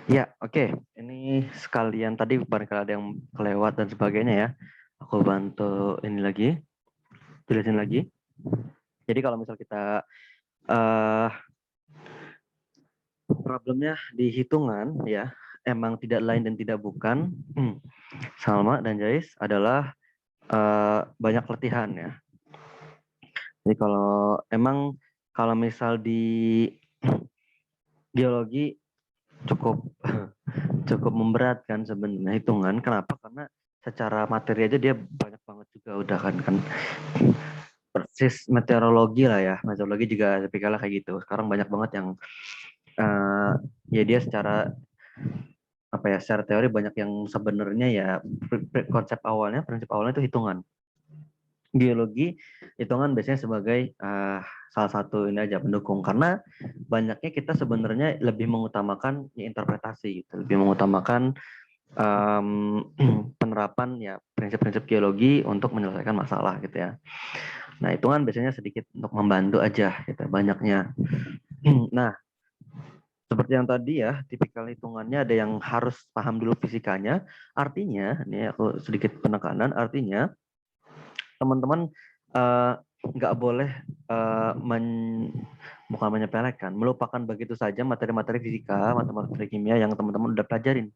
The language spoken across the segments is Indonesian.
Ya, oke. Ini sekalian tadi barangkali ada yang kelewat dan sebagainya ya. Aku bantu ini lagi, jelasin lagi. Jadi kalau misal kita eh problemnya di hitungan ya, emang tidak lain dan tidak bukan Salma dan Jais adalah banyak latihan ya. Jadi kalau misal di geologi cukup cukup memberatkan sebenarnya hitungan. Kenapa? Karena secara materi aja dia banyak banget juga udah kan persis meteorologi lah ya. Meteorologi juga tipikalnya kayak gitu. Sekarang banyak banget yang eh, ya dia secara apa ya, secara teori banyak yang sebenarnya ya prinsip awalnya itu hitungan. Geologi hitungan biasanya sebagai salah satu ini aja pendukung, karena banyaknya kita sebenarnya lebih mengutamakan ya, interpretasi gitu. Lebih mengutamakan penerapan ya prinsip-prinsip geologi untuk menyelesaikan masalah gitu ya. Nah, hitungan biasanya sedikit untuk membantu aja gitu banyaknya. Nah, seperti yang tadi ya, tipikal hitungannya ada yang harus paham dulu fisikanya. Artinya, ini aku sedikit penekanan, artinya teman-teman eh, nggak boleh eh, men, bukan menyepelekan, melupakan begitu saja materi-materi fisika, materi-materi kimia yang teman-teman udah pelajarin.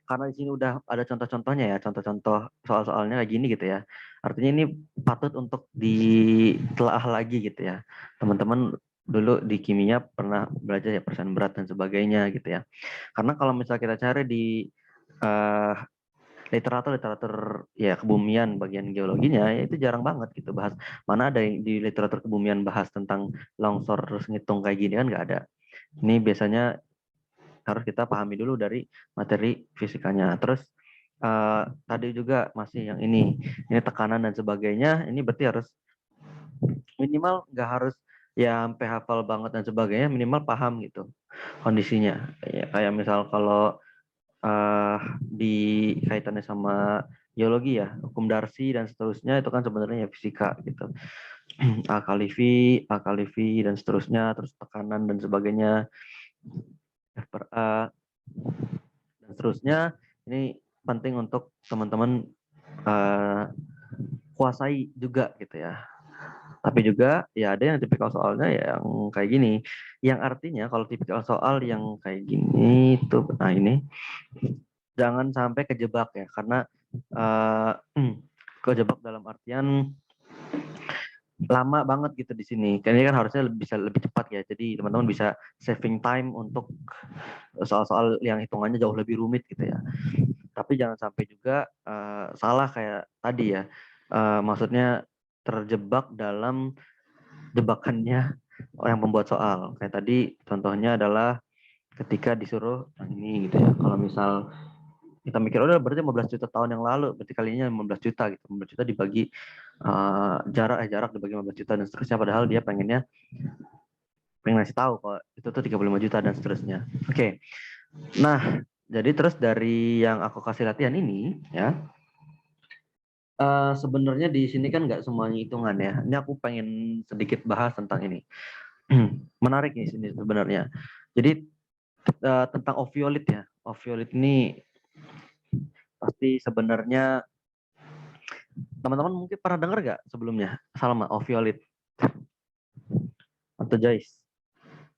Karena di sini udah ada contoh-contohnya ya, contoh-contoh soal-soalnya kayak gini gitu ya. Artinya ini patut untuk ditelaah lagi gitu ya. Teman-teman dulu di kimia pernah belajar ya persen berat dan sebagainya gitu ya. Karena kalau misalnya kita cari di uh, literatur ya kebumian bagian geologinya ya itu jarang banget gitu bahas. Mana ada yang di literatur kebumian bahas tentang longsor terus ngitung kayak gini kan nggak ada. Ini biasanya harus kita pahami dulu dari materi fisikanya. Terus tadi juga masih yang ini tekanan dan sebagainya. Ini berarti harus minimal nggak harus ya sampai hafal banget dan sebagainya, minimal paham gitu kondisinya. Ya, kayak misal kalau di kaitannya sama geologi ya, hukum Darcy dan seterusnya itu kan sebenarnya ya fisika gitu. A kali V dan seterusnya, terus tekanan dan sebagainya, F per A dan seterusnya. Ini penting untuk teman-teman uh, kuasai juga gitu ya. Tapi juga ya ada yang tipikal soalnya yang kayak gini. Yang artinya kalau tipikal soal yang kayak gini tuh, nah ini jangan sampai kejebak ya, karena uh, kejebak dalam artian lama banget gitu di sini. Karena ini kan harusnya bisa lebih cepat ya. Jadi teman-teman bisa saving time untuk soal-soal yang hitungannya jauh lebih rumit gitu ya. Tapi jangan sampai juga salah kayak tadi ya. Maksudnya terjebak dalam jebakannya yang pembuat soal. Kayak tadi contohnya adalah ketika disuruh ini gitu ya. Kalau misal kita mikir udah berarti 15 juta tahun yang lalu, berarti kalinya 15 juta gitu. 15 juta dibagi jarak dibagi 15 juta dan seterusnya, padahal dia pengen ngasih tahu kalau itu tuh 35 juta dan seterusnya. Oke. Nah, jadi terus dari yang aku kasih latihan ini ya, sebenarnya di sini kan nggak semuanya hitungan ya. Ini aku pengen sedikit bahas tentang ini. Menarik nih sini sebenarnya. Jadi tentang oviolit ya. Oviolit ini pasti sebenarnya teman-teman mungkin pernah dengar nggak sebelumnya? Salma, oviolit atau Jais?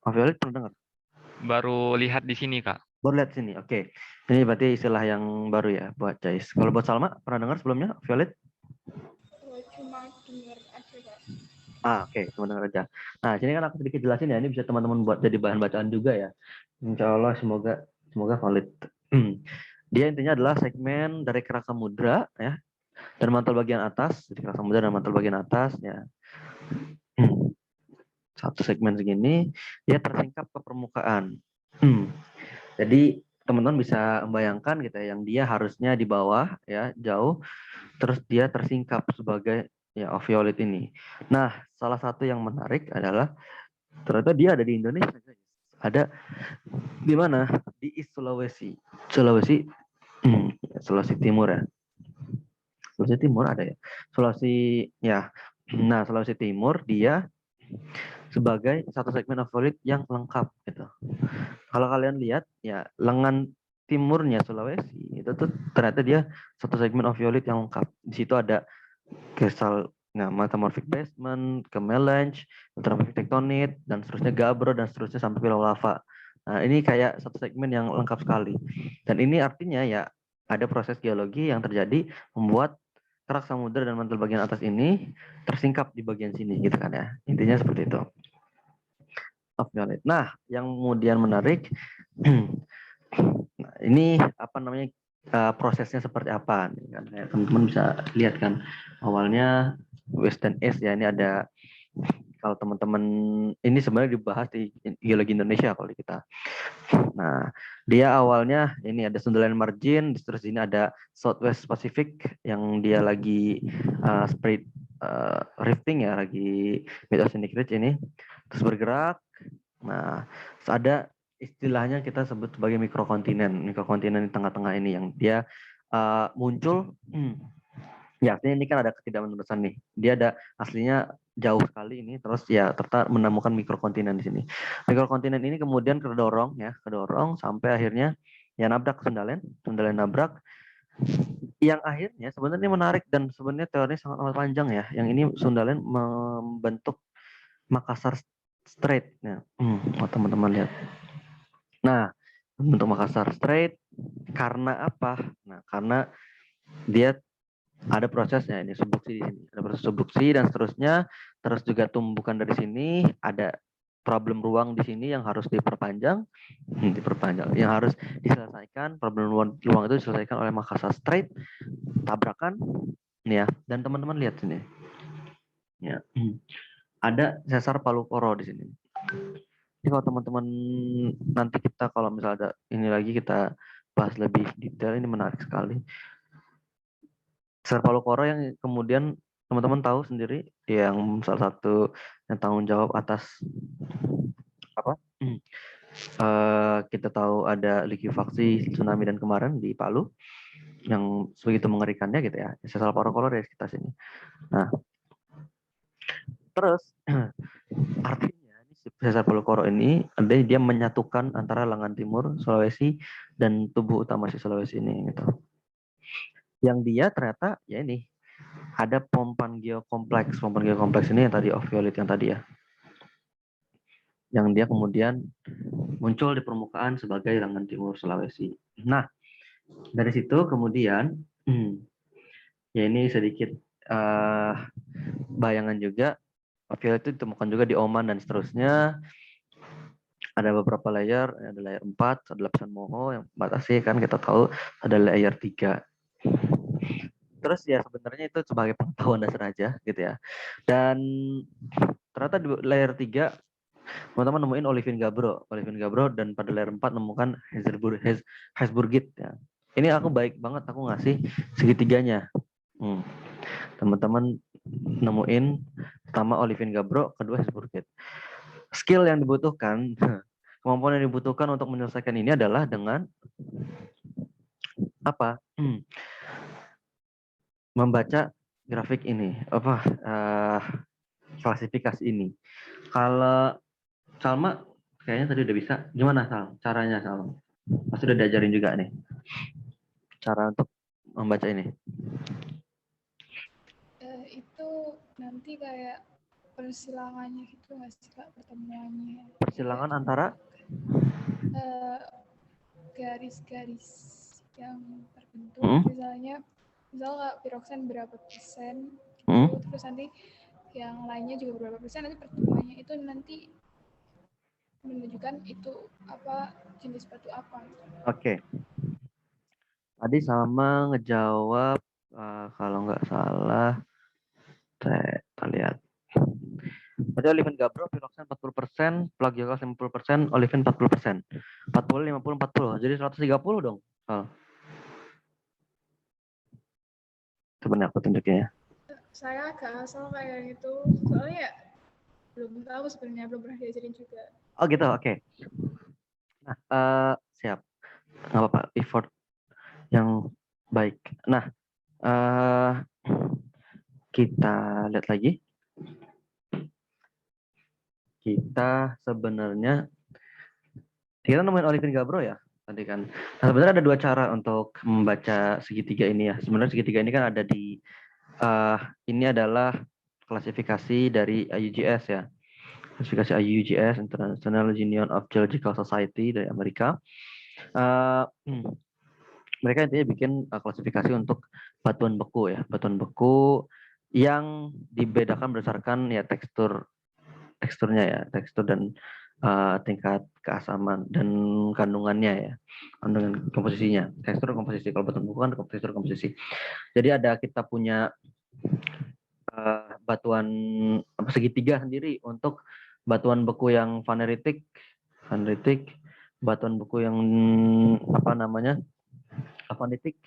Oviolit pernah dengar? Baru lihat di sini, Kak. Baru lihat sini. Oke. Ini berarti istilah yang baru ya buat Jais. Kalau buat Salma pernah dengar sebelumnya oviolit? Cuma dengar aja Kak. Oke, cuma dengar aja. Nah, sini kan aku sedikit jelasin ya. Ini bisa teman-teman buat jadi bahan bacaan juga ya. Insya Allah semoga valid. Dia intinya adalah segmen dari kerak samudra ya, dan mantul bagian atas, jadi kerak samudra dan mantul bagian atas ya. Satu segmen segini dia tersingkap ke permukaan. Jadi teman-teman bisa membayangkan gitu ya, yang dia harusnya di bawah ya jauh, terus dia tersingkap sebagai ya oviolit ini. Nah, salah satu yang menarik adalah ternyata dia ada di Indonesia. Ada di mana? Di East Sulawesi. Sulawesi, Sulawesi Timur ya. Sulawesi Timur ada ya. Sulawesi ya. Nah, Sulawesi Timur dia sebagai satu segmen oviolit yang lengkap gitu. Kalau kalian lihat ya lengan timurnya Sulawesi itu tuh ternyata dia satu segmen oviolit yang lengkap. Di situ ada kristal metamorphic basement, kemelange, metamorphic tektonit, dan seterusnya gabbro dan seterusnya sampai pilau lava. Nah, ini kayak satu segmen yang lengkap sekali. Dan ini artinya ya ada proses geologi yang terjadi membuat kerak samudra dan mantel bagian atas ini tersingkap di bagian sini gitu kan ya. Intinya seperti itu. Oviolit. Nah, yang kemudian menarik nah, ini apa namanya prosesnya seperti apa nih kan teman-teman bisa lihat kan awalnya West dan East ya ini ada kalau teman-teman ini sebenarnya dibahas di geologi Indonesia kalau di kita. Nah, dia awalnya ini ada Sundaland Margin, terus ini ada Southwest Pacific yang dia lagi spread rifting ya, lagi mid oceanic ridge ini, terus bergerak. Nah, terus ada istilahnya kita sebut sebagai mikrokontinen di tengah-tengah ini yang dia muncul. Ya, artinya ini kan ada ketidakmenerusan nih. Dia ada aslinya jauh sekali ini, terus ya ternyata menemukan mikrokontinen di sini. Mikrokontinen ini kemudian kedorong sampai akhirnya ya nabrak Sundaland nabrak. Yang akhirnya sebenarnya menarik dan sebenarnya teorinya sangat amat panjang ya. Yang ini Sundaland membentuk Makassar Strait. Ya, teman-teman lihat. Nah, bentuk Makassar Strait karena apa? Nah, karena dia ada prosesnya ini subduksi di sini, ada proses subduksi dan seterusnya, terus juga tumbukan dari sini, ada problem ruang di sini yang harus diperpanjang, yang harus diselesaikan, problem ruang itu diselesaikan oleh Makassar Strait, tabrakan, ya, dan teman-teman lihat sini, ya, ada sesar Palu Koro di sini. Jadi kalau teman-teman nanti kita kalau misalnya ada ini lagi kita bahas lebih detail, ini menarik sekali. Sesar Palu Koro yang kemudian teman-teman tahu sendiri yang salah satu yang tanggung jawab atas apa? Kita tahu ada likuifaksi tsunami dan kemarin di Palu yang begitu mengerikannya gitu ya. Sesar Palu Koro dari sekitar sini. Nah, terus artinya Sesar Palu Koro ini dia menyatukan antara lengan timur Sulawesi dan tubuh utama Sulawesi ini gitu. Yang dia ternyata ya ini ada pompan geokompleks. Pompan geokompleks ini yang tadi oviolit yang tadi ya. Yang dia kemudian muncul di permukaan sebagai lengan timur Sulawesi. Nah, dari situ kemudian ya ini sedikit bayangan juga oviolit itu ditemukan juga di Oman dan seterusnya. Ada beberapa layer, ada layer 4, ada lapisan moho yang batasi kan kita tahu, ada layer 3. Terus ya sebenarnya itu sebagai pengetahuan dasar aja gitu ya. Dan ternyata di layer 3 teman-teman nemuin olivin gabbro dan pada layer 4 nemukan Hesburgit ya. Ini aku baik banget aku ngasih segitiganya. Teman-teman nemuin pertama olivin gabbro, kedua Hesburgit. Skill yang dibutuhkan, kemampuan yang dibutuhkan untuk menyelesaikan ini adalah dengan apa? Membaca grafik ini, klasifikasi ini. Kalau Salma kayaknya tadi udah bisa. Gimana Sal? Caranya Sal? Pasti udah diajarin juga nih. Cara untuk membaca ini. Itu nanti kayak persilangannya gitu nggak sih Kak, pertemuannya? Persilangan antara garis-garis yang terbentuk, misalnya nggak piroksen berapa persen gitu, terus nanti yang lainnya juga berapa persen, nanti pertemuannya itu nanti menunjukkan itu apa jenis batu apa. Oke. Tadi Salma ngejawab kalau nggak salah, kita lihat. Berarti olivin gabbro, piroksen 40%, plagioklas 50%, olivin 40%. 40, 50, 40. Jadi 130 dong. Sebenarnya aku tunjukin ya. Saya agak asal kayak gitu, soalnya ya belum tahu sebenarnya, belum pernah diajarin juga. Oh gitu, oke. Nah, siap. Nggak apa-apa, effort yang baik. Nah, kita lihat lagi. Kita sebenarnya Kita nemuin olivin gabbro ya tadi kan. Nah, sebenarnya ada dua cara untuk membaca segitiga ini ya. Sebenarnya segitiga ini kan ada di ini adalah klasifikasi dari IUGS ya. Klasifikasi IUGS, International Union of Geological Society dari Amerika. Uh, Mereka intinya bikin klasifikasi untuk batuan beku ya. Batuan beku yang dibedakan berdasarkan ya teksturnya ya, tekstur dan tingkat keasaman dan kandungannya ya, kandungan komposisinya, tekstur komposisi. Kalau batuan beku kan tekstur komposisi. Jadi ada kita punya batuan segitiga sendiri untuk batuan beku yang vaneritik, batuan beku yang apa namanya, avanitik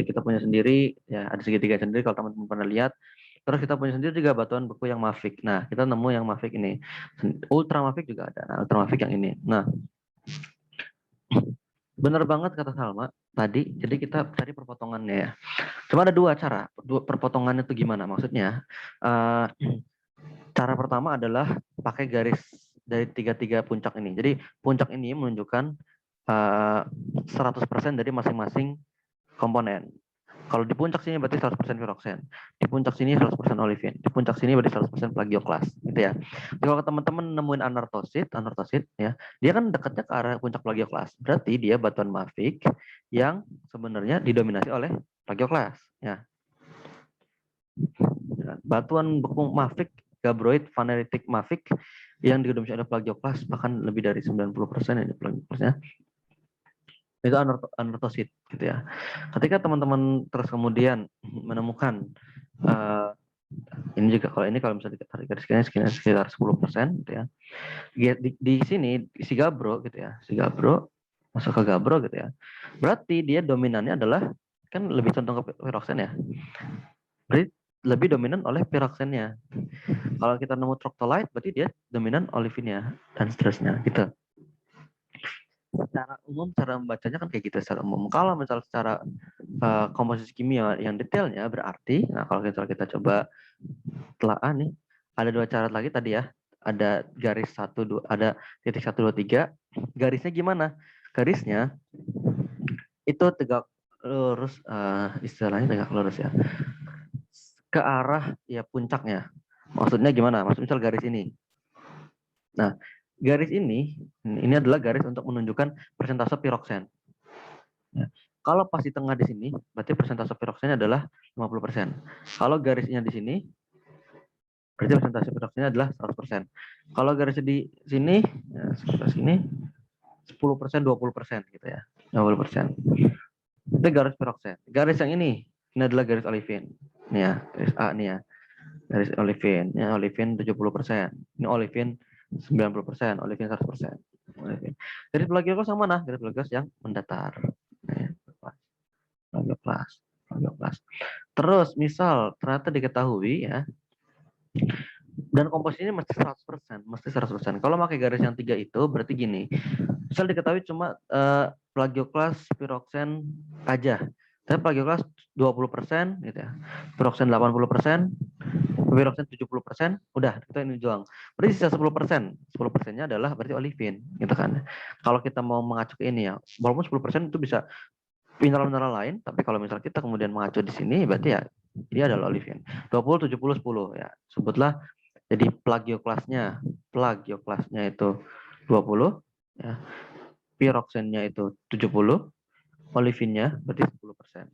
kita punya sendiri ya, ada segitiga sendiri kalau teman-teman pernah lihat. Terus kita punya sendiri juga batuan beku yang mafic. Nah, kita nemu yang mafic ini. Ultra mafic juga ada. Nah, ultra mafic yang ini. Nah, benar banget kata Salma tadi. Jadi kita cari perpotongannya ya. Cuma ada dua cara. Perpotongannya itu gimana? Maksudnya, cara pertama adalah pakai garis dari tiga puncak ini. Jadi puncak ini menunjukkan 100% dari masing-masing komponen. Kalau di puncak sini berarti 100% piroksen. Di puncak sini 100% olivin. Di puncak sini berarti 100% plagioklas, gitu ya. Jadi kalau teman-teman nemuin anortosit ya, dia kan dekatnya ke arah puncak plagioklas. Berarti dia batuan mafic yang sebenarnya didominasi oleh plagioklas, ya. Batuan beku mafic, gabbroid, vaneritic mafic yang didominasi oleh plagioklas bahkan lebih dari 90% ini plagioklasnya. Itu anortosit gitu ya. Ketika teman-teman terus kemudian menemukan ini juga kalau misalnya ditarik garis sekitar 10% gitu ya. Di sini si gabbro gitu ya. Si gabbro masuk ke gabbro gitu ya. Berarti dia dominannya adalah kan lebih condong ke piroksen ya. Berarti lebih dominan oleh piroksennya. Kalau kita nemu troctolite berarti dia dominan olivinnya dan seterusnya gitu. Secara umum cara membacanya kan kayak gitu secara umum. Kalau misal secara komposisi kimia yang detailnya berarti, nah kalau kita coba telaah nih, ada dua cara lagi tadi ya. Ada garis 1 2, ada titik 1 2 3. Garisnya gimana? Garisnya itu tegak lurus, istilahnya tegak lurus ya. Ke arah ya puncaknya. Maksudnya gimana? Maksud misal garis ini. Nah, garis ini adalah garis untuk menunjukkan persentase piroksen. Ya. Kalau pas di tengah di sini, berarti persentase piroksennya adalah 50%. Kalau garisnya di sini, berarti persentase piroksennya adalah 100%. Kalau garisnya di sini, ya, sekitar sini, 10%, 20% gitu ya. 20%. Itu garis piroksen. Garis yang ini adalah garis olivin. Nih ya, garis A nih ya. Garis olivin. Ya, olivin 70%. Ini olivin 90%, olivin 100%. Olivin. Garis plagioklas yang mana? Garis plagioklas yang mendatar. Plagioklas. Terus misal ternyata diketahui ya, dan komposisinya mesti 100%. Kalau pakai garis yang 3 itu berarti gini. Misal diketahui cuma plagioklas, piroksen aja. Tapi plagioklas 20% gitu ya. Piroksen 80%, piroksen 70%, udah kita ini doang. Berarti sisa 10%. 10%-nya adalah berarti olivin gitu kan. Kalau kita mau mengacu ke ini ya, walaupun 10% itu bisa mineral-mineral lain, tapi kalau misal kita kemudian mengacu di sini berarti ya ini adalah olivin. 20 70 10 ya. Sebutlah jadi plagioklasnya itu 20 ya. Piroksennya itu 70, olivinnya berarti 10%.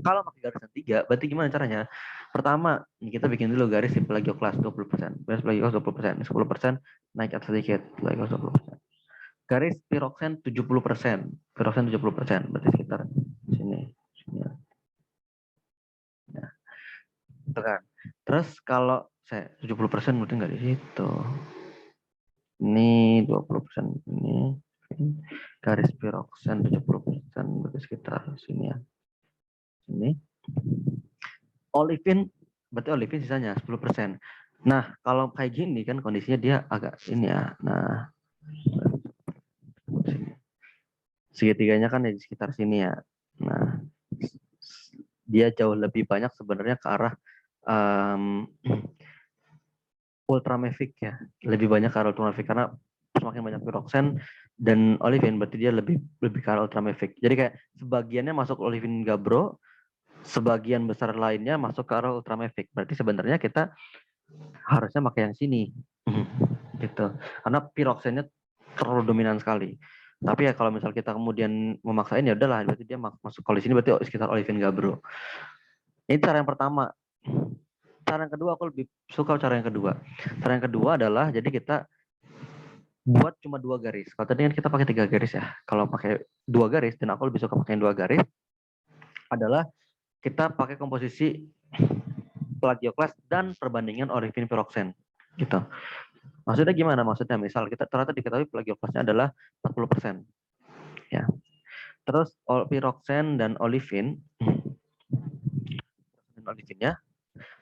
Kalau pakai garis yang 3, berarti gimana caranya? Pertama, kita bikin dulu garis di plagioklas 20%. Garis plagioklas 20%, 10% naik atas sedikit, plagioklas 20%. Garis piroksen 70%. Piroksen 70%, berarti sekitar sini. Ya, itu kan. Terus kalau saya 70% mungkin nggak di situ. Ini 20% ini. Garis piroksen 70%, berarti sekitar sini ya. Sini. Olivin, berarti olivin sisanya 10%. Nah, kalau kayak gini kan kondisinya dia agak ini ya. Nah, segitiganya kan di sekitar sini ya. Nah, dia jauh lebih banyak sebenarnya ke arah ultramafic ya. Lebih banyak ke arah ultramafic karena semakin banyak piroxen dan olefin, berarti dia lebih ke arah ultramafic. Jadi kayak sebagiannya masuk olefin gabbro, sebagian besar lainnya masuk ke arah ultramafic. Berarti sebenarnya kita harusnya pakai yang sini. Gitu. Karena piroxennya terlalu dominan sekali. Tapi ya kalau misal kita kemudian memaksain, ya udahlah, berarti dia masuk kalau di sini berarti sekitar olefin gabbro. Ini cara yang pertama. Cara yang kedua, aku lebih suka cara yang kedua. Cara yang kedua adalah, jadi kita buat cuma 2 garis. Kalau tadi kan kita pakai 3 garis ya. Kalau pakai 2 garis, dan aku lebih suka pakai 2 garis, adalah kita pakai komposisi plagioklas dan perbandingan olefin piroxen. Gitu. Maksudnya gimana? Maksudnya misal kita ternyata diketahui plagioklasnya adalah 40%. Ya. Terus piroxen dan olivinnya,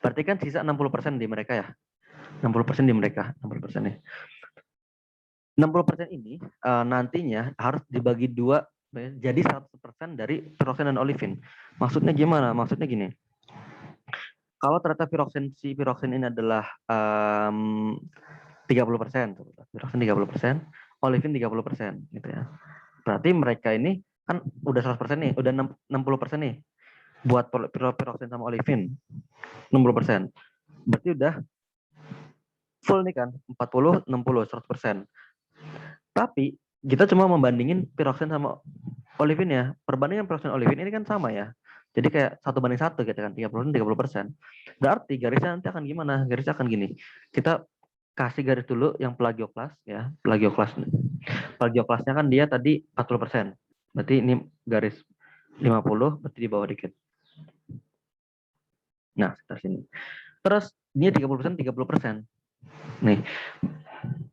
berarti kan sisa 60% di mereka ya. 60% di mereka, 60% nih. 60% ini nantinya harus dibagi 2 jadi 100% dari piroxen dan olefin. Maksudnya gimana? Maksudnya gini. Kalau ternyata piroxen ini adalah 30%, piroxen 30%, olefin 30% gitu ya. Berarti mereka ini kan udah 100% nih, udah 60% nih buat piroxen sama olefin. 60%. Berarti udah full nih kan, 40, 60, 100%. Tapi kita cuma membandingin piroxen sama olefin ya. Perbandingan piroxen olefin ini kan sama ya. Jadi kayak 1:1 gitu kan, 30%. Berarti garisnya nanti akan gimana? Garisnya akan gini. Kita kasih garis dulu yang plagioklas ya. Plagioklasnya kan dia tadi 40%. Berarti ini garis 50, berarti di bawah dikit. Nah, sekitar sini. Terus ini 30%, 30%. Nih.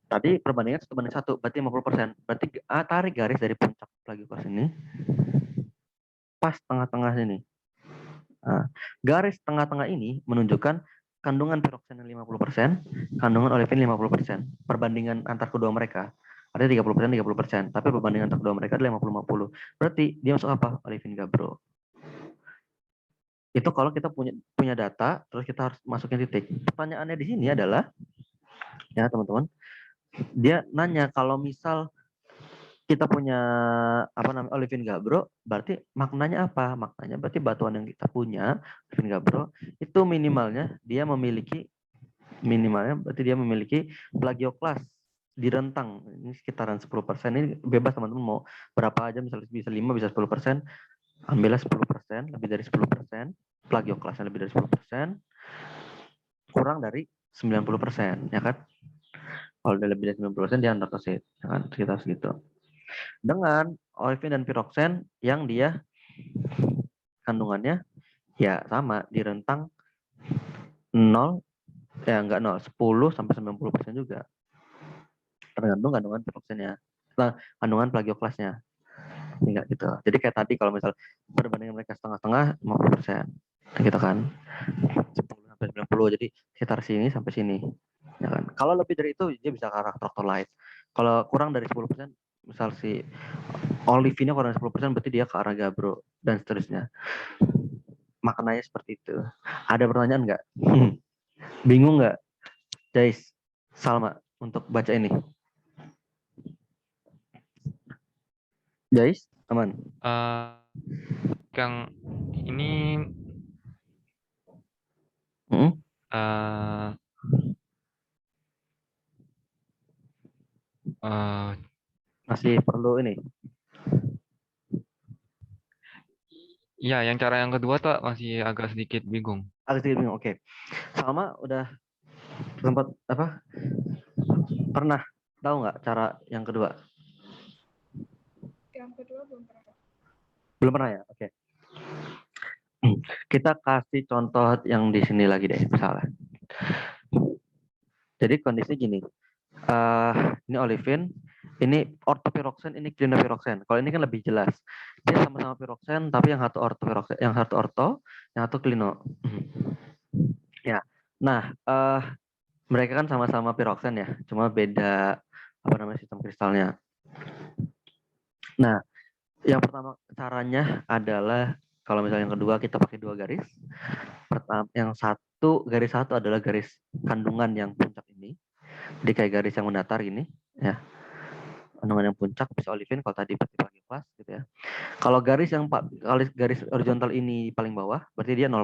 Tadi perbandingan 1:1, berarti 50%. Berarti tarik garis dari puncak plagioklas ini pas tengah-tengah sini. Nah, garis tengah-tengah ini menunjukkan kandungan piroxen 50%, kandungan olefin 50%. Perbandingan antar kedua mereka ada 30%, 30%. Tapi perbandingan antar kedua mereka adalah 50-50. Berarti dia masuk apa? Olefin gabbro. Itu kalau kita punya data, terus kita harus masukin titik. Pertanyaannya di sini adalah, ya teman-teman, dia nanya kalau misal kita punya olefin gabbro, berarti maknanya apa? Maknanya berarti batuan yang kita punya olefin gabbro itu berarti dia memiliki plagioklas di rentang ini sekitaran 10%. Ini bebas teman-teman mau berapa aja, misalnya bisa 5, bisa 10%. Ambillah 10%, lebih dari 10%, plagioklasnya lebih dari 10%, kurang dari 90%, ya kan? Kalau udah lebih dari 90% dia undertoxid, ya kan? Sekitar segitu. Dengan olefin dan piroxen yang dia kandungannya ya sama di rentang 0, ya enggak 0, 10 sampai 90% juga. Tergantung kandungan piroxennya. Nah, kandungan plagioklasnya. Enggak gitu. Jadi kayak tadi kalau misal perbandingan mereka setengah-setengah 50%. Gitu kan. 10 sampai 90. Jadi sekitar sini sampai sini. Ya kan. Kalau lebih dari itu dia bisa ke arah electrolyte. Kalau kurang dari 10%, misal si olivinnya kurang dari 10%, berarti dia ke arah gabbro dan seterusnya. Maknanya seperti itu. Ada pertanyaan nggak? Bingung nggak, Jais, Salma, untuk baca ini? Jais, aman? Yang ini masih perlu ini? Ya, yang cara yang kedua tuh masih agak sedikit bingung. Agak sedikit bingung, oke. Salma udah sempat pernah tahu nggak cara yang kedua? Yang kedua belum pernah. Belum pernah ya, oke. Kita kasih contoh yang di sini lagi deh, misalnya. Jadi kondisi gini, ini olefin, ini ortopiroxen, ini klinopiroxen. Kalau ini kan lebih jelas. Dia sama-sama piroxen, tapi yang satu ortopiroxen, yang satu klino. Ya. Nah, mereka kan sama-sama piroxen ya, cuma beda sistem kristalnya. Nah, yang pertama caranya adalah kalau misalnya yang kedua kita pakai 2 garis. Yang garis satu adalah garis kandungan yang puncak ini. Jadi kayak garis yang mendatar ini, ya. kandungan yang puncak bisa olefin kalau tadi berarti paling kelas gitu ya. Kalau garis garis horizontal ini paling bawah berarti dia 0%.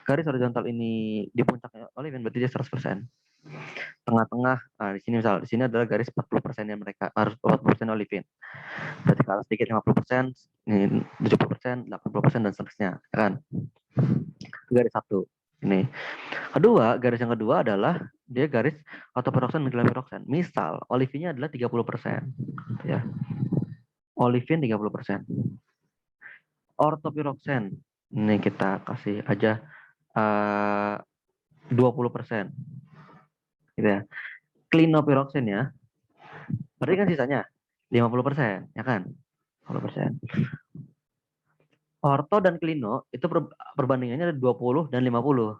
Garis horizontal ini di puncaknya olefin berarti dia 100%. Tengah-tengah, nah di sini adalah garis 40% yang mereka harus 40% olefin. Berarti kalau sedikit 50%, ini 70%, 80% dan seterusnya, ya kan? Garis satu ini. Garis yang kedua adalah dia garis ortoperoksan dan glyperoksan. Misal olivinnya adalah 30%, ya. Olivin 30%. Ortopiroksen, ini kita kasih aja 20%. Gitu ya. Klinopiroksen ya. Berarti kan sisanya 50%, ya kan? 50%. Orto dan klino itu perbandingannya ada 20 dan 50.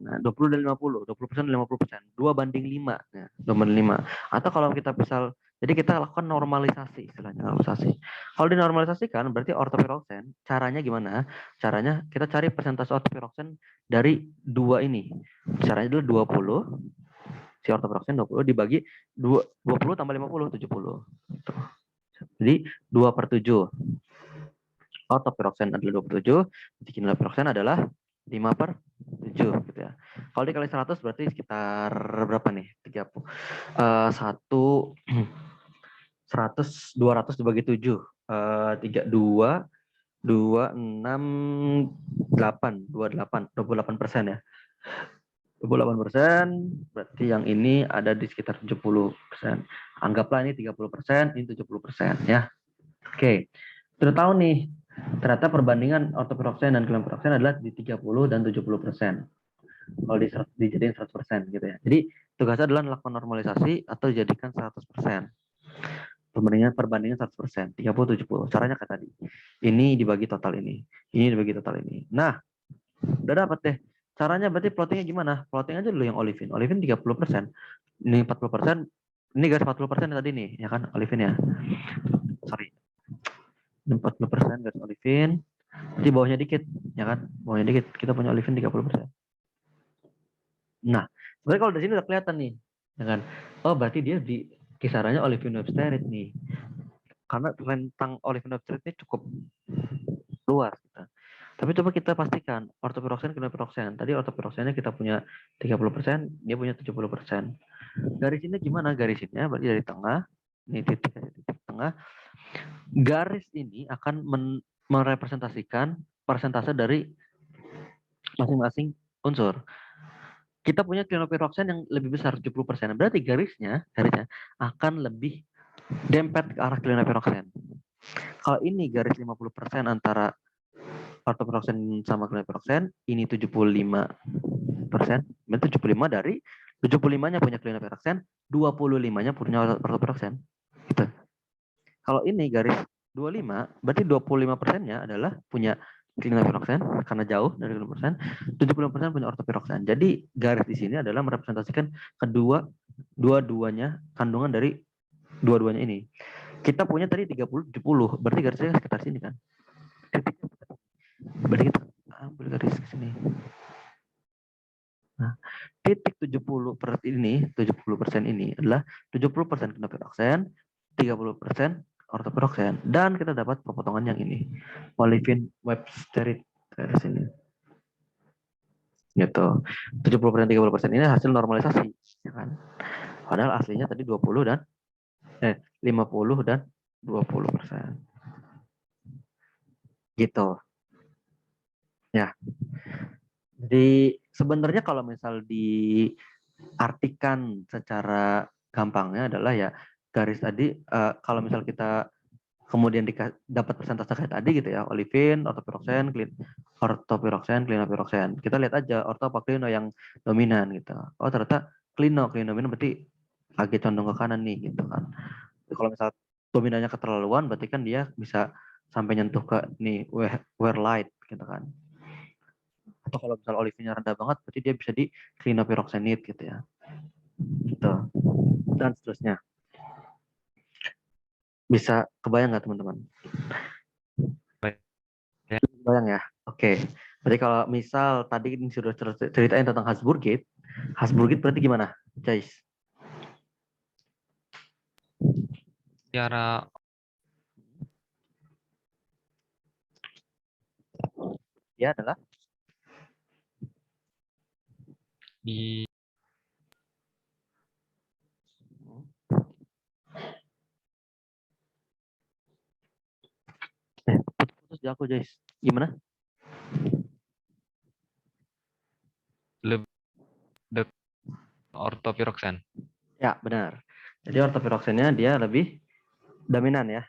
Nah, 20 dan 50, 20% dan 50%. 2:5. Ya, 2:5. Atau kalau kita misal, jadi kita lakukan normalisasi, istilahnya normalisasi. Kalau dinormalisasikan, berarti ortopiroksen, caranya gimana? Caranya kita cari persentase ortopiroksen dari dua ini. Caranya adalah 20, si ortopiroksen 20 dibagi 20 tambah 50, 70. Gitu. Jadi 2/7. Ortopiroksen adalah 27, klinopiroksen adalah 5/7 gitu ya. Kalau dikali 100 berarti sekitar berapa nih? 30. 200 dibagi 7. 32 268 28% ya. 28%, berarti yang ini ada di sekitar 70%. Anggaplah ini 30%, ini 70% ya. Oke. Sudah tahu nih, ternyata perbandingan ortopiroksen dan klinopiroksen adalah di 30 dan 70%. Kalau dijadiin 100% gitu ya. Jadi tugasnya adalah melakukan normalisasi atau dijadikan 100%. Perbandingan 100%, 30 70. Caranya kayak tadi. Ini dibagi total ini. Ini dibagi total ini. Nah, udah dapat deh. Caranya berarti plottingnya gimana? Plotting aja dulu yang olefin. Olefin 30%. Ini 40%. Ini garis 40% tadi nih, ya kan olefin ya. Sorry. 40% garis olefin. Di bawahnya dikit, ya kan? Bawahnya dikit. Kita punya olefin 30%. Nah, sebenarnya kalau di sini udah kelihatan nih, ya kan? Oh, berarti dia di kisarannya olefin-websterit nih. Karena rentang olefin-websterit ini cukup luas. Gitu. Tapi coba kita pastikan ortopiroksen, klinopiroksen. Tadi ortopiroksennya kita punya 30%, dia punya 70%. Garisinnya gimana? Garisinnya berarti dari tengah, ini titik tengah. Garis ini akan merepresentasikan persentase dari masing-masing unsur. Kita punya klinopiroksen yang lebih besar 70%. Berarti garisnya akan lebih dempet ke arah klinopiroksen. Kalau ini garis 50% antara ortopiroksen sama klinopiroksen, ini 75%. Berarti 75 dari 75-nya punya klinopiroksen, 25-nya punya ortopiroksen. Gitu. Kalau ini garis 25, berarti 25%-nya adalah punya klinopiroksen karena jauh dari klinopiroksen, 75% punya ortopiroksen. Jadi garis di sini adalah merepresentasikan dua-duanya kandungan dari dua-duanya ini. Kita punya tadi 30 70, berarti garisnya sekitar sini kan. Berarti kita ambil garis ke sini. Nah, titik 70% ini adalah 70% klinopiroksen, 30% ortopiroksen, dan kita dapat pemotongan yang ini, olefin websterit dari sini. Gitu. 70% 30% ini hasil normalisasi, ya kan? Padahal aslinya tadi 50 dan 20%. Gitu. Ya. Jadi sebenarnya kalau misal diartikan secara gampangnya adalah ya garis tadi kalau misal kita kemudian dapat persentase kayak tadi gitu ya, olefin, ortopiroksen, klinopiroksen. Kita lihat aja orto apa klino yang dominan gitu. Oh ternyata klino dominan berarti agak condong ke kanan nih gitu kan. Kalau misal dominannya keterlaluan berarti kan dia bisa sampai nyentuh ke nih where light gitu kan. Atau kalau misal olivinnya rendah banget berarti dia bisa di klinopiroksenit gitu ya. Gitu. Dan seterusnya. Bisa kebayang nggak teman-teman? Kebayang ya? Oke. Berarti kalau misal tadi ini sudah ceritain tentang Habsburgite berarti gimana, guys? Secara Dia adalah di putus di aku, Joyce. Gimana? lebih ortopiroksen. Ya, benar. Jadi ortopiroksennya dia lebih dominan ya.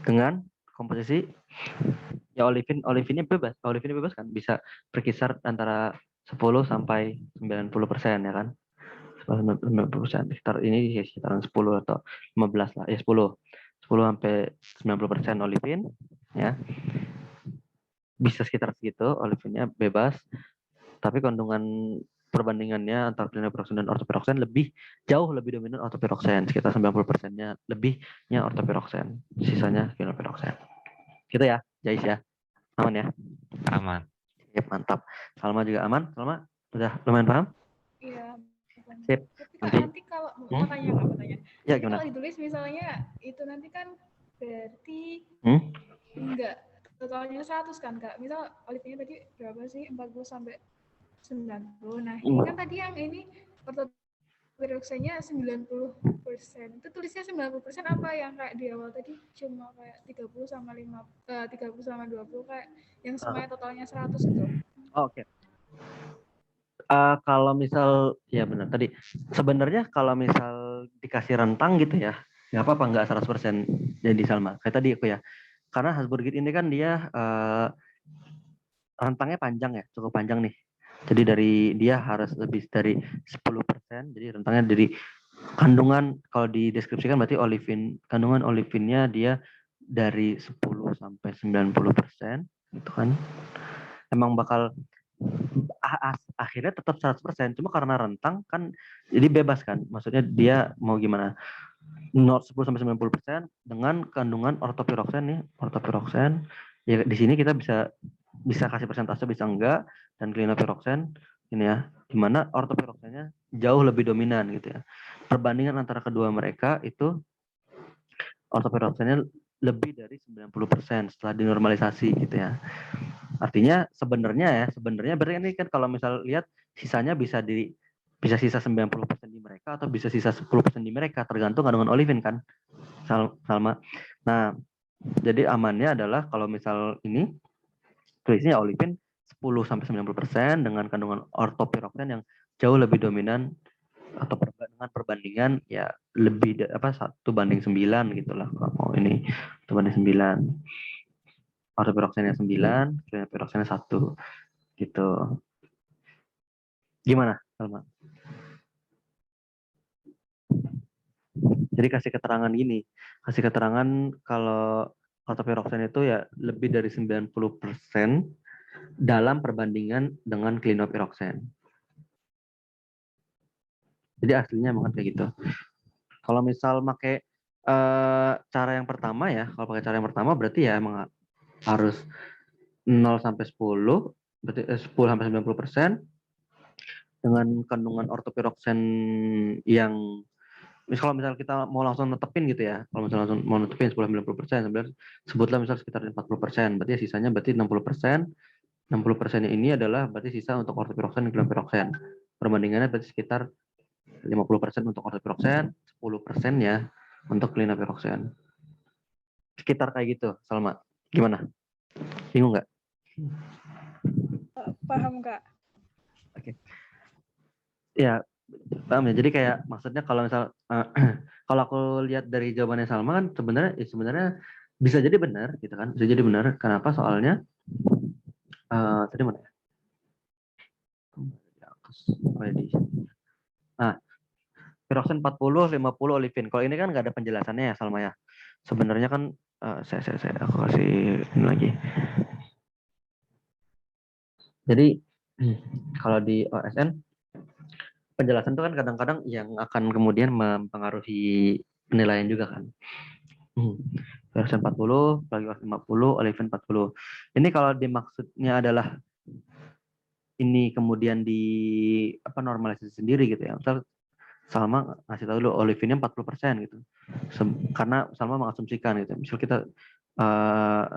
Dengan komposisi ya olivinnya bebas kan, bisa berkisar antara 10 sampai 90% ya kan. 90%, sekitaran 10 atau 15 lah, 10 sampai 90% olivin ya. Bisa sekitar segitu, olivinnya bebas, tapi kandungan perbandingannya antara clinopyroxen dan ortopiroksen jauh lebih dominan ortopiroksen, sekitar 90%-nya lebihnya ortopiroksen, sisanya clinopyroxen. Gitu ya, Jais ya. Aman ya? Aman. Yep, mantap. Salma juga aman? Salma udah lumayan paham? Iya. Sip. Tapi Kak, nanti kalau mau tanya. Ya, Nanti gimana? kalau ditulis misalnya itu nanti kan berarti enggak totalnya 100 kan Kak. Misal olivinnya tadi berapa sih? 40 sampai 90. Nah, ini kan tadi yang ini ortopiroksennya 90%. Itu tulisnya 90% apa yang kayak di awal tadi cuma kayak 30 sama 30 sama 20 kayak yang semuanya totalnya 100 itu. Oke. Kalau misal ya benar tadi sebenarnya kalau misal dikasih rentang gitu ya nggak apa-apa, nggak 100% jadi Salma kayak tadi aku ya, karena Hasburgit ini kan dia rentangnya panjang ya, cukup panjang nih, jadi dia harus lebih dari 10%, jadi rentangnya dari kandungan, kalau dideskripsikan berarti kandungan olivinnya dia dari 10 sampai 90% gitu kan, emang bakal akhirnya tetap 100%, cuma karena rentang kan jadi bebas kan, maksudnya dia mau gimana 10 sampai 90% dengan kandungan ortopiroksen nih, ortopiroksen ya di sini kita bisa kasih persentase, bisa enggak, dan clinopyroxen ini ya, dimana ortopiroksennya jauh lebih dominan gitu ya, perbandingan antara kedua mereka itu ortopiroksennya lebih dari 90% setelah dinormalisasi gitu ya. Artinya sebenarnya berarti ini kan kalau misal lihat sisanya bisa sisa 90% di mereka atau bisa sisa 10% di mereka, tergantung kandungan olivin kan, Salma. Nah, jadi amannya adalah kalau misal ini tulisnya olivin 10 sampai 90% dengan kandungan ortopiroksen yang jauh lebih dominan atau dengan perbandingan ya lebih 1:9 gitulah kalau mau ini 1:9. Ortopiroksennya 9, clinopyroxennya 1 gitu. Gimana, Salma? Jadi kasih keterangan kalau ortopiroksen itu ya lebih dari 90% dalam perbandingan dengan clinopyroxen. Jadi aslinya emang kayak gitu. Kalau misal pakai cara yang pertama ya, kalau pakai cara yang pertama berarti ya emang harus 0 sampai 10, berarti 10 sampai 90% dengan kandungan ortopiroksen yang kalau misal kita mau langsung netepin gitu ya, kalau misalnya langsung mau netepin 10-90%, sebenarnya sebutlah misal sekitar 40%, berarti sisanya berarti 60%. 60% ini adalah berarti sisa untuk ortopiroksen dan clinopyroxen. Perbandingannya berarti sekitar 50% untuk ortopiroksen, 10% ya untuk clinopyroxen. Sekitar kayak gitu, Salma. Gimana? Bingung nggak? Paham Kak. Oke. Ya, paham ya. Jadi kayak maksudnya kalau misal kalau aku lihat dari jawabannya Salma kan sebenarnya bisa jadi benar gitu kan. Bisa jadi benar. Kenapa? Soalnya tadi mana ya? Nah, piroksen 40, 50 olivin. Kalau ini kan nggak ada penjelasannya ya Salma ya. Sebenarnya kan aku kasih ini lagi. Jadi kalau di OSN penjelasan itu kan kadang-kadang yang akan kemudian mempengaruhi penilaian juga kan. Piroksen 40, plagios 50, olivin 40. Ini kalau dimaksudnya adalah ini kemudian normalisasi sendiri gitu ya. Misal Salma ngasih tahu dulu olivine 40% gitu. Karena Salma mengasumsikan gitu. Misal kita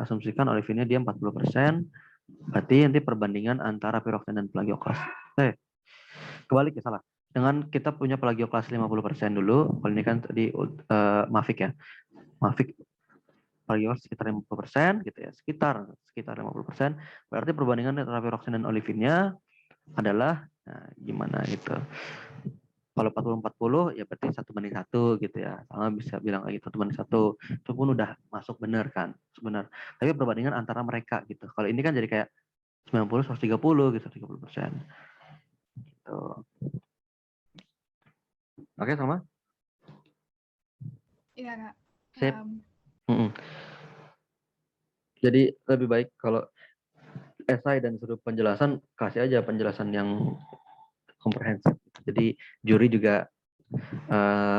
asumsikan olivine dia 40%, berarti nanti perbandingan antara piroxen dan plagioklas. Kebalik ya, salah. Dengan kita punya plagioklas 50% dulu, kalau ini kan tadi Mavic ya. Mavic plagioklas sekitar 50% gitu ya, sekitar 50%. Berarti perbandingan antara piroxen dan olivinnya adalah gimana gitu. Kalau 40-40 ya berarti 1:1 gitu ya. Sama bisa bilang lagi 1:1. Itu pun udah masuk benar kan, sebenar. Tapi perbandingan antara mereka gitu. Kalau ini kan jadi kayak 90-130 gitu, 30%. Gitu. Oke, sama? Iya, Kak. Sip. Jadi lebih baik kalau esai dan suruh penjelasan, kasih aja penjelasan yang komprehensif. Jadi juri juga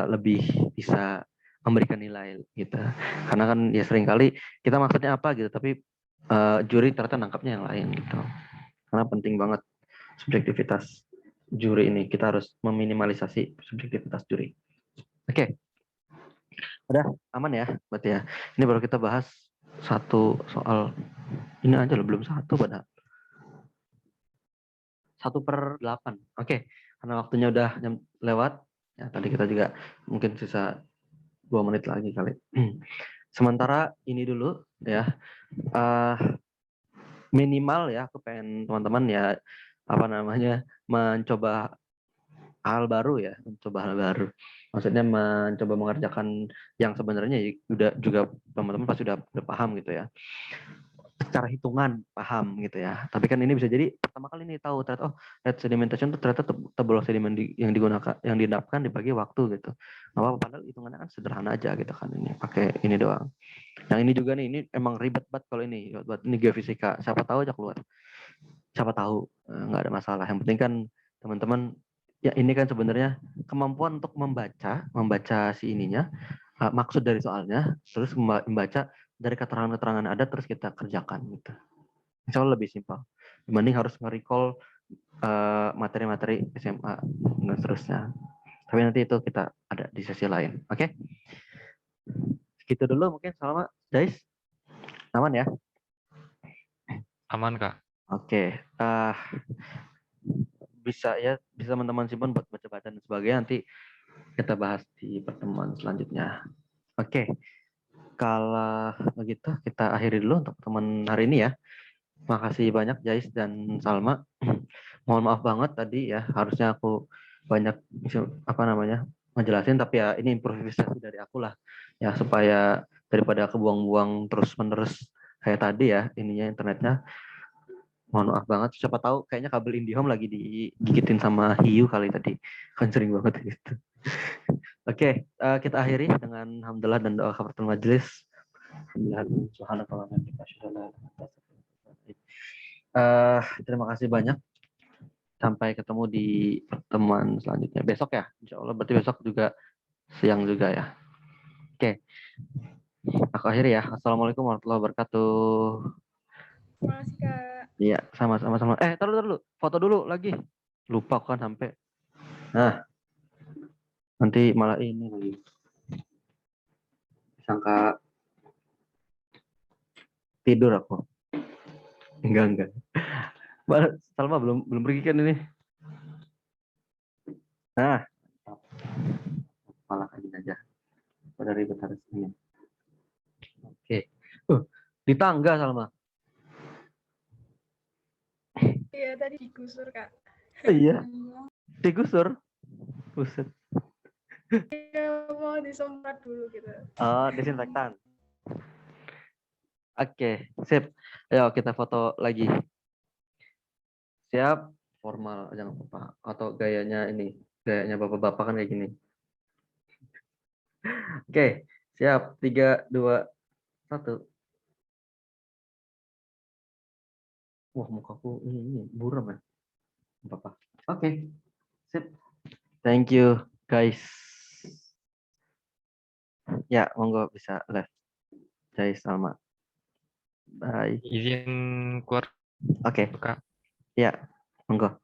lebih bisa memberikan nilai gitu. Karena kan ya seringkali kita maksudnya apa gitu, tapi juri ternyata nangkapnya yang lain gitu. Karena penting banget subjektivitas juri ini. Kita harus meminimalisasi subjektivitas juri. Oke. Udah aman ya berarti ya. Ini baru kita bahas satu soal. Ini aja loh, belum satu padahal. 1/8. Oke. Karena waktunya udah lewat. Ya, tadi kita juga mungkin sisa 2 menit lagi kali. Sementara ini dulu ya. Minimal ya, aku pengen teman-teman ya mencoba hal baru ya, mencoba hal baru. Maksudnya mencoba mengerjakan yang sebenarnya juga teman-teman pasti udah paham gitu ya. Secara hitungan paham gitu ya. Tapi kan ini bisa jadi pertama kali ini tahu ternyata rate sedimentation itu ternyata tebal sedimen yang digunakan, yang didapatkan dibagi waktu gitu. Apa padahal hitungannya kan sederhana aja gitu kan, ini pakai ini doang. Yang ini juga nih, ini emang ribet banget kalau ini buat ini geofisika. Siapa tahu aja keluar. Siapa tahu nggak ada masalah. Yang penting kan teman-teman ya, ini kan sebenarnya kemampuan untuk membaca si ininya, maksud dari soalnya, terus membaca dari keterangan-keterangan ada, terus kita kerjakan gitu. Insya Allah lebih simpel dibanding harus nge-recall materi-materi SMA dan seterusnya. Tapi nanti itu kita ada di sesi lain. Oke? Segitu dulu mungkin. Salma, Jais, aman ya? Aman, Kak. Oke. Bisa teman-teman simpan buat baca-baca dan sebagainya, nanti kita bahas di pertemuan selanjutnya. Oke. Kalau begitu kita akhiri dulu untuk teman hari ini ya. Makasih banyak Jais dan Salma. Mohon maaf banget tadi ya, harusnya aku banyak ngejelasin, tapi ya ini improvisasi dari aku lah ya, supaya daripada kebuang-buang terus-menerus kayak tadi ya ininya internetnya. Mohon maaf banget, siapa tahu kayaknya kabel IndiHome lagi digigitin sama hiu kali tadi, kan sering banget gitu. Oke, kita akhiri dengan alhamdulillah dan doa kafaratul majelis. Terima kasih banyak. Sampai ketemu di pertemuan selanjutnya besok ya, insya Allah. Berarti besok juga siang juga ya. Oke, aku akhiri ya. Assalamualaikum warahmatullahi wabarakatuh. Terima kasih, Kak. Iya, sama-sama. Taruh dulu, foto dulu lagi. Lupa kan sampai. Nah, nanti malah ini lagi. Sangka tidur aku. Enggak. Salma belum pergi kan ini. Nah, malah kayak gini aja. Pada ribet harus ini. Oke. Di tangga Salma. Iya, tadi digusur, Kak. Iya. Digusur. Buset. Iya, mau disemprot dulu gitu. Oh, desinfektan. Oke, sip. Ayo kita foto lagi. Siap, formal jangan lupa. Atau gayanya ini, gayanya bapak-bapak kan kayak gini. Oke, siap. 3, 2, 1. Wah, mukaku ini buram ya. Apa-apa. Oke, sip. Thank you, guys. Ya, monggo bisa live. Guys, sama. Bye. Izin keluar, Oke. Kak. Ya, monggo.